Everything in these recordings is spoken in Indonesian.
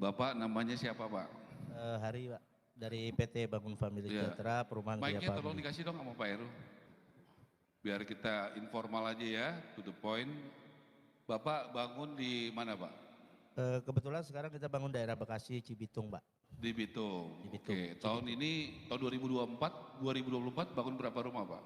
Bapak namanya siapa Pak? Hari Pak, dari PT Bangun Family Ya. Sejahtera Perumahan Gria Mic-nya tolong Family. dikasih dong sama Pak Heru. Biar kita informal aja ya, to the point. Bapak bangun di mana Pak? Kebetulan sekarang kita bangun daerah Bekasi Cibitung Pak. Di Bitung. Di Bitung, Oke, tahun Cibitung. ini tahun 2024 bangun berapa rumah Pak?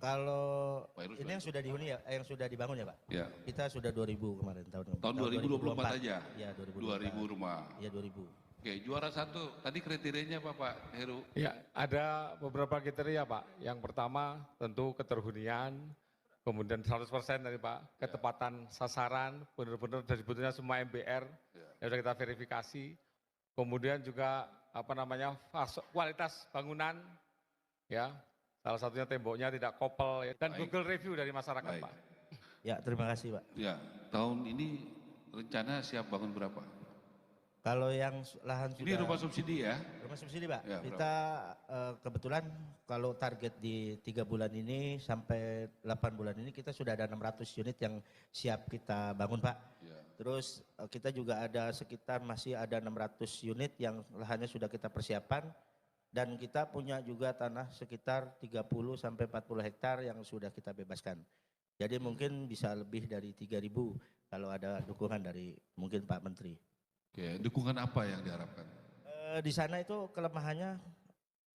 Kalau Pak Heru ini yang sudah dihuni ya, yang sudah dibangun ya Pak. Ya. Kita sudah 2000 kemarin Tahun 2024 aja? Ya 2000 rumah. Ya 2000. Oke, juara satu. Tadi kriterianya apa Pak Heru? Ya, ada beberapa kriteria Pak. Yang pertama tentu keterhunian, kemudian 100% dari Pak, ketepatan sasaran, benar-benar dari sebetulnya semua MBR yang sudah kita verifikasi. Kemudian juga kualitas bangunan, ya, salah satunya temboknya tidak kopel, ya, dan Baik. Google review dari masyarakat Baik. Pak. Ya terima kasih Pak. Ya, tahun ini rencana siap bangun berapa? Kalau yang lahan Ini sudah rumah subsidi ya? rumah subsidi Pak, Ya, kita kebetulan kalau target di 3 bulan ini sampai 8 bulan ini kita sudah ada 600 unit yang siap kita bangun Pak. Ya. Terus kita juga ada sekitar masih ada 600 unit yang lahannya sudah kita persiapan dan kita punya juga tanah sekitar 30 sampai 40 hektar yang sudah kita bebaskan. Jadi mungkin bisa lebih dari 3.000 kalau ada dukungan dari mungkin Pak Menteri. Oke, dukungan apa yang diharapkan? Di sana itu kelemahannya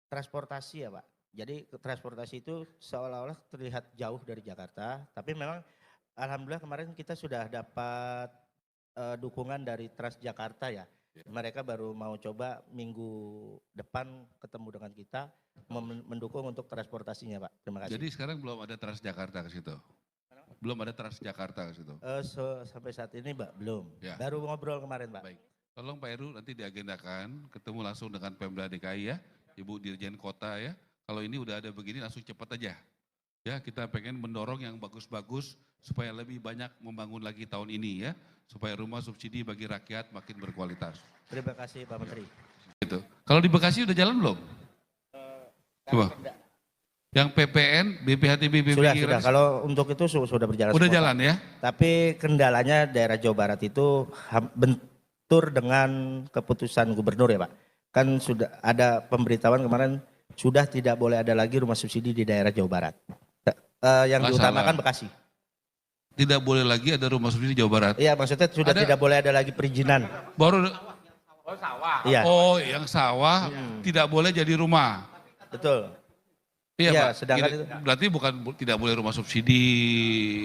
transportasi ya Pak. Jadi transportasi itu seolah-olah terlihat jauh dari Jakarta, tapi memang alhamdulillah kemarin kita sudah dapat dukungan dari Transjakarta ya. Mereka baru mau coba minggu depan ketemu dengan kita mendukung untuk transportasinya Pak. Terima kasih. Jadi sekarang belum ada Transjakarta ke situ? Belum ada Transjakarta ke situ? Sampai saat ini Mbak belum. Ya. Baru ngobrol kemarin Pak. Baik. Tolong Pak Heru nanti diagendakan, ketemu langsung dengan Pemda DKI ya, Ibu Dirjen Kota ya. Kalau ini udah ada begini langsung cepat aja. Ya, kita pengen mendorong yang bagus-bagus supaya lebih banyak membangun lagi tahun ini ya. Supaya rumah subsidi bagi rakyat makin berkualitas. Terima kasih Pak Menteri. Gitu. Kalau di Bekasi udah jalan belum? Coba. Yang PPN, BPHTB, BPG. Sudah. Kalau untuk itu sudah berjalan. Udah semua, jalan Pak. ya? Tapi kendalanya daerah Jawa Barat itu bentur dengan keputusan gubernur ya Pak. Kan sudah ada pemberitahuan kemarin sudah tidak boleh ada lagi rumah subsidi di daerah Jawa Barat. Yang diutamakan Bekasi. Tidak boleh lagi ada rumah subsidi di Jawa Barat. Iya maksudnya sudah tidak boleh ada lagi perizinan. Baru Sawah. Iya. Oh, yang sawah tidak boleh jadi rumah. Betul. Iya, Iya, Pak. sedangkan itu. Berarti bukan tidak boleh rumah subsidi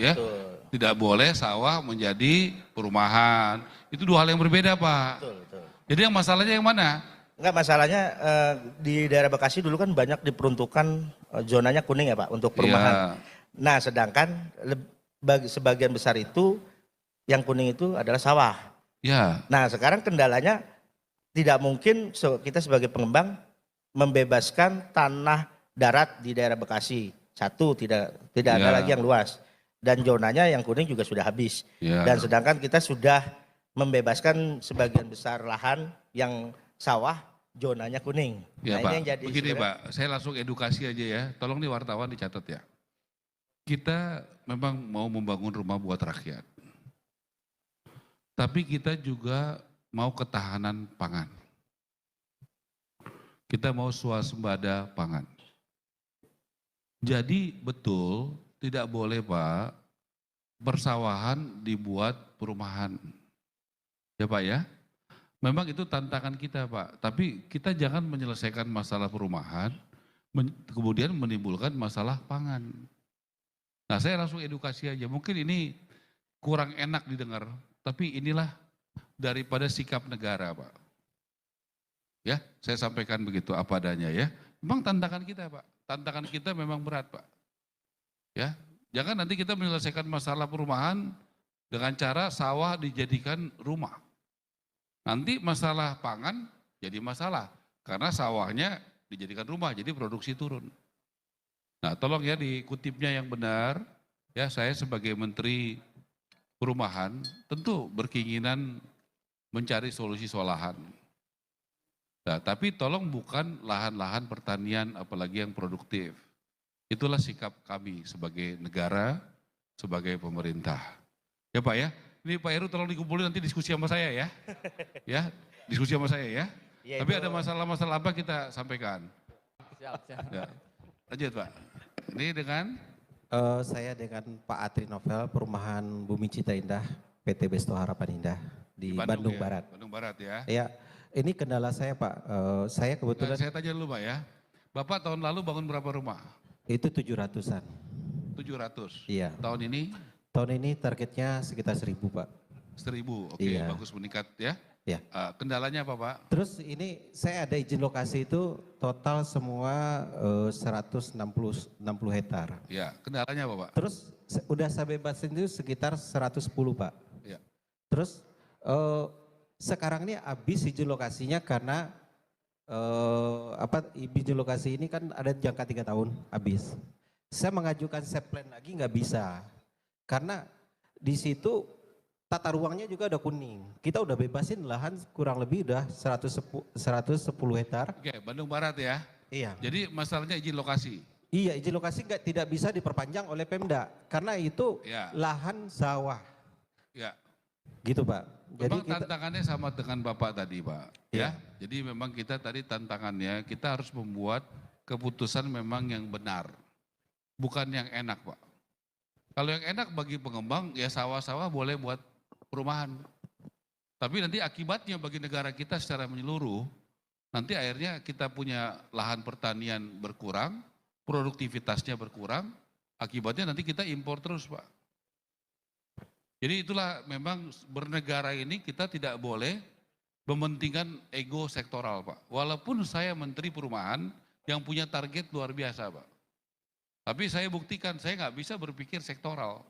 ya. Betul. Tidak boleh sawah menjadi perumahan. Itu dua hal yang berbeda, Pak. Betul. Jadi yang masalahnya yang mana? Enggak, masalahnya di daerah Bekasi dulu kan banyak diperuntukkan zonanya kuning ya Pak untuk perumahan. Iya. Nah sedangkan sebagian besar itu yang kuning itu adalah sawah. Ya. Nah sekarang kendalanya tidak mungkin kita sebagai pengembang membebaskan tanah darat di daerah Bekasi. Satu, tidak ada lagi yang luas. Dan zonanya yang kuning juga sudah habis. Ya. Dan sedangkan kita sudah membebaskan sebagian besar lahan yang sawah, zonanya kuning. Ya, Nah, Pak. ini yang jadi Begini sebenarnya. Pak, saya langsung edukasi aja ya. Tolong nih wartawan dicatat ya. Kita memang mau membangun rumah buat rakyat. Tapi kita juga mau ketahanan pangan. Kita mau swasembada pangan. Jadi betul tidak boleh Pak persawahan dibuat perumahan. Ya Pak ya. Memang itu tantangan kita Pak. Tapi kita jangan menyelesaikan masalah perumahan kemudian menimbulkan masalah pangan. Nah saya langsung edukasi aja. Mungkin ini kurang enak didengar. Tapi inilah daripada sikap negara Pak. Ya saya sampaikan begitu apa adanya ya. Memang tantangan kita Pak. Tantangan kita memang berat Pak. Ya, jangan nanti kita menyelesaikan masalah perumahan dengan cara sawah dijadikan rumah. Nanti masalah pangan jadi masalah karena sawahnya dijadikan rumah, jadi produksi turun. Nah, tolong ya dikutipnya yang benar. Ya, saya sebagai Menteri Perumahan tentu berkeinginan mencari solusi lahan. Nah, tapi tolong bukan lahan-lahan pertanian apalagi yang produktif. Itulah sikap kami sebagai negara, sebagai pemerintah. Ya Pak ya, Ini Pak Heru tolong dikumpulin nanti diskusi sama saya ya. Ya, diskusi sama saya ya. Ya, Tapi itu- ada masalah-masalah apa kita sampaikan. Siap, siap. Ya. Lanjut Pak. Ini dengan Saya dengan Pak Atri Novel, Perumahan Bumi Cita Indah, PT Besto Harapan Indah di Bandung ya. Barat. Bandung Barat ya. Ya, ini kendala saya Pak. Saya Nah, kebetulan saya tanya dulu Pak ya. Bapak tahun lalu bangun berapa rumah? itu 700-an. 700. Iya. Tahun ini Tahun ini targetnya sekitar 1000 Pak. 1000. Oke, Iya. bagus meningkat ya. Ya. Kendalanya apa Pak? Terus ini saya ada izin lokasi itu total semua 160 hektar. Ya, kendalanya apa Pak? Terus udah saya bebasin itu sekitar 110 Pak. Ya. Terus sekarang ini habis izin lokasinya karena izin lokasi ini kan ada jangka 3 tahun habis. Saya mengajukan set plan lagi nggak bisa karena di situ tata ruangnya juga udah kuning. Kita udah bebasin lahan kurang lebih udah 110 hektar. Oke, Bandung Barat ya. Iya. Jadi masalahnya izin lokasi. Iya, izin lokasi tidak bisa diperpanjang oleh Pemda karena itu Ya. lahan sawah. Ya. Gitu, Pak. Jadi Memang tantangannya sama dengan Bapak tadi Pak. Iya. Ya. Jadi memang kita tadi tantangannya kita harus membuat keputusan memang yang benar. Bukan yang enak Pak. Kalau yang enak bagi pengembang ya sawah-sawah boleh buat perumahan. Tapi nanti akibatnya bagi negara kita secara menyeluruh, nanti akhirnya kita punya lahan pertanian berkurang, produktivitasnya berkurang, akibatnya nanti kita impor terus Pak. Jadi itulah memang bernegara ini kita tidak boleh mementingkan ego sektoral Pak. Walaupun saya Menteri Perumahan yang punya target luar biasa Pak. Tapi saya buktikan saya nggak bisa berpikir sektoral.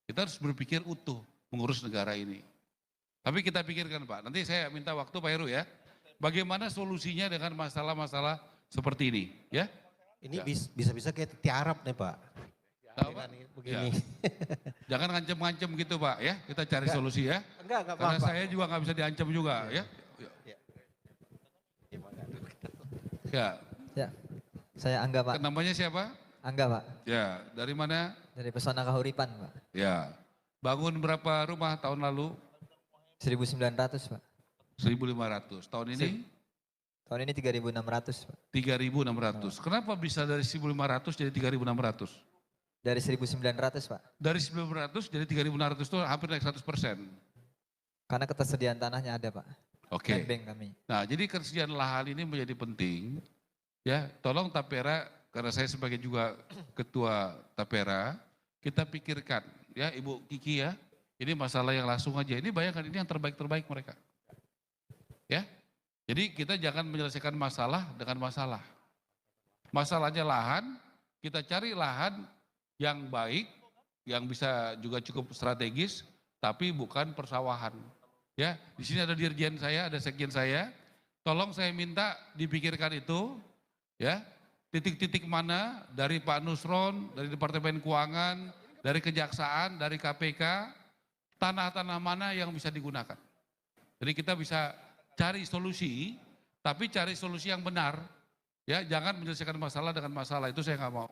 Kita harus berpikir utuh mengurus negara ini. Tapi kita pikirkan Pak, nanti saya minta waktu Pak Heru ya. Bagaimana solusinya dengan masalah-masalah seperti ini ya? ini Ya. bisa-bisa kayak tiarap nih, Pak. Tahu, Pak? Begini. Jangan ngancem-ngancem gitu Pak ya, kita cari Enggak. solusi ya. Enggak Karena apa-apa. saya juga nggak bisa diancam juga ya. Ya, Ya. Saya Angga, Pak. namanya siapa? Angga, Pak. Ya, dari mana? Dari Pesona Kahuripan, Pak. Ya, bangun berapa rumah tahun lalu? 1.900, Pak. 1.500. Tahun ini Tahun ini 3.600, Pak. 3.600. Kenapa bisa dari 1.500 jadi 3.600? Dari 1.900, Pak. Dari 1.900 jadi 3.600 itu hampir naik 100%. Karena ketersediaan tanahnya ada, Pak. Oke. Land bank kami. Nah, jadi ketersediaan lahan ini menjadi penting. Ya, tolong Tapera, karena saya sebagai juga ketua Tapera, kita pikirkan ya Ibu Kiki ya. Ini masalah yang langsung aja. Ini bayangkan ini yang terbaik-terbaik mereka. Ya. Jadi kita jangan menyelesaikan masalah dengan masalah. Masalahnya lahan, kita cari lahan yang baik, yang bisa juga cukup strategis, tapi bukan persawahan. Ya, di sini ada dirjen saya, ada sekjen saya. Tolong saya minta dipikirkan itu, ya, titik-titik mana dari Pak Nusron, dari Departemen Keuangan, dari Kejaksaan, dari KPK, tanah-tanah mana yang bisa digunakan. Jadi kita bisa cari solusi, tapi cari solusi yang benar. Ya, jangan menyelesaikan masalah dengan masalah, itu saya nggak mau.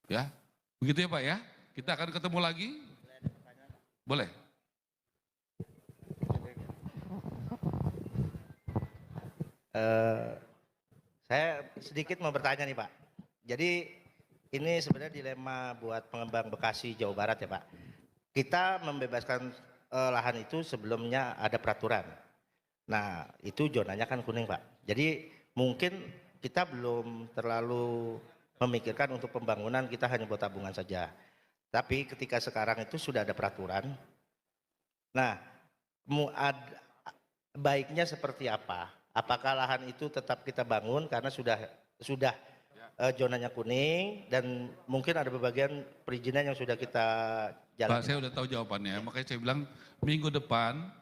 Ya, begitu ya Pak ya. Kita akan ketemu lagi. Boleh. Saya sedikit mau bertanya nih Pak. Jadi ini sebenarnya dilema buat pengembang Bekasi Jawa Barat ya Pak. Kita membebaskan lahan itu sebelumnya ada peraturan. Nah itu zonanya kan kuning Pak. Jadi mungkin kita belum terlalu memikirkan untuk pembangunan, kita hanya buat tabungan saja. Tapi ketika sekarang itu sudah ada peraturan. Nah baiknya seperti apa? Apakah lahan itu tetap kita bangun karena sudah zonanya kuning dan mungkin ada bagian perizinan yang sudah kita Pak, jalani. saya udah tahu jawabannya, makanya saya bilang minggu depan,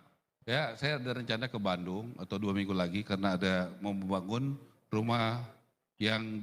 ya saya ada rencana ke Bandung atau 2 minggu lagi karena ada mau membangun rumah yang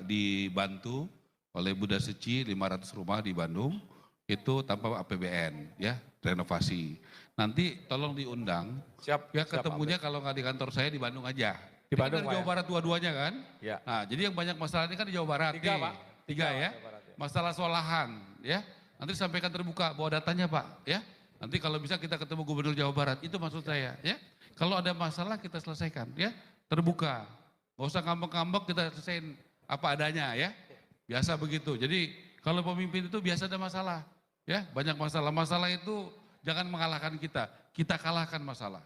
dibantu oleh Buddha Seci 500 rumah di Bandung itu tanpa APBN ya renovasi. Nanti tolong diundang. Siap. Ya siap, ketemunya kalau nggak di kantor saya di Bandung aja. Di Ini Bandung, kan Pak, Jawa ya? Barat dua-duanya kan? Ya. Nah, jadi yang banyak masalah ini kan di Jawa Barat 3, nih. Pak. 3 ya. Jawa Barat, ya. Masalah soal lahan ya. Nanti sampaikan terbuka, bawa datanya Pak, ya. Nanti kalau bisa kita ketemu Gubernur Jawa Barat, itu maksud saya, ya. Kalau ada masalah kita selesaikan, ya. Terbuka, nggak usah ngambek-ngambek, kita selesaiin apa adanya, ya. Biasa begitu. Jadi kalau pemimpin itu biasa ada masalah, ya. Banyak masalah. Masalah itu jangan mengalahkan kita kalahkan masalah.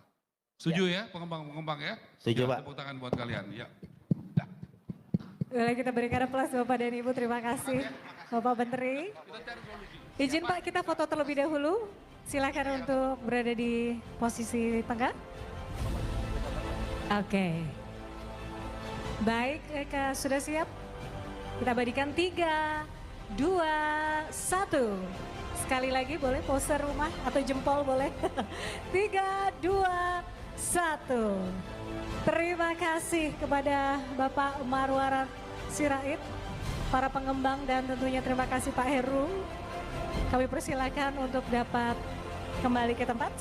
Setuju ya, pengembang-pengembang ya? Setuju, Ya, Pak. tepuk tangan buat kalian, ya. Boleh kita berikan aplaus Bapak dan Ibu, terima kasih. Bapak Menteri. Izin Pak, kita foto terlebih dahulu. Silakan untuk berada di posisi tengah. Oke. Baik, Eka sudah siap? Kita badikan 3, 2, 1. Sekali lagi boleh poster rumah atau jempol boleh. 3, 2, 1. Terima kasih kepada Bapak Marwarar Sirait, para pengembang dan tentunya terima kasih Pak Heru. Kami persilakan untuk dapat kembali ke tempat.